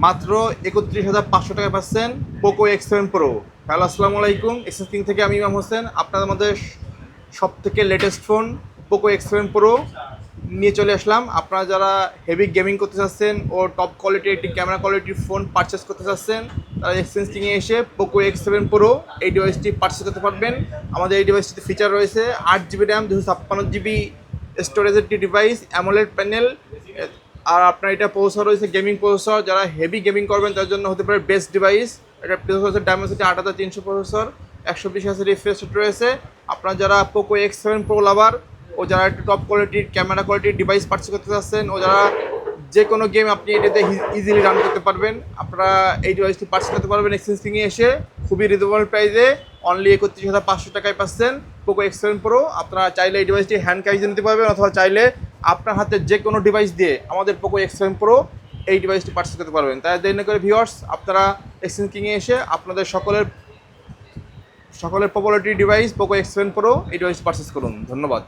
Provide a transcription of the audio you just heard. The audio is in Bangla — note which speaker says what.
Speaker 1: মাত্র ৩১,৫০০ টাকায় পাচ্ছেন পোকো X7 প্রো। হ্যালো, আসসালামু আলাইকুম। এক্সচেঞ্জ কিং থেকে আমি ইমাম হোসেন আপনাদের মধ্যে সব থেকে latest phone Poco X7 pro নিয়ে চলে আসলাম। আপনারা যারা হেভি গেমিং করতে চাচ্ছেন ও টপ কোয়ালিটির একটি ক্যামেরা কোয়ালিটির ফোন পারচেস করতে চাচ্ছেন, তারা এক্সচেঞ্জ কিংয়ে এসে পোকো X7 প্রো এই ডিভাইসটি পারচেস করতে পারবেন। আমাদের এই ডিভাইসটিতে ফিচার রয়েছে 8 GB র্যাম, 256 GB স্টোরেজের একটি ডিভাইস, অ্যামোলেড প্যানেল। আর আপনার এটা প্রসেসর রয়েছে গেমিং প্রসেসর। যারা হেভি গেমিং করবেন তার জন্য হতে পারে বেস্ট ডিভাইস। এটা processor Dimensity 8300 processor, 120 Hz refresh rate রয়েছে। আপনারা যারা পোকো X7 প্রো লাভার ও যারা একটু টপ কোয়ালিটির ক্যামেরা কোয়ালিটির ডিভাইস পারচেস করতে চাচ্ছেন ও যারা যে কোনো গেম আপনি এটাতে ইজিলি রান করতে পারবেন, আপনারা এই ডিভাইসটি পারচেস করতে পারবেন এক্সচেঞ্জ কিংয়ে এসে খুবই রিজনেবল প্রাইসে। অনলি ৩১,৫০০ টাকায় পাচ্ছেন পোকো X7 প্রো। আপনারা চাইলে এই ডিভাইসটি হ্যান্ড ক্যারিতে নিতে পারবেন, অথবা চাইলে আপনার হাতে যে কোনো ডিভাইস দিয়ে আমাদের পোকো X7 প্রো এই ডিভাইসটি পারচেস করতে পারবেন। তাই দেরি না করে ভিউয়ার্স, আপনারা এক্সচেঞ্জ কিংয়ে এসে আপনাদের সকলের popularity device Poco X7 pro এই ডিভাইস পারচেস করুন। ধন্যবাদ।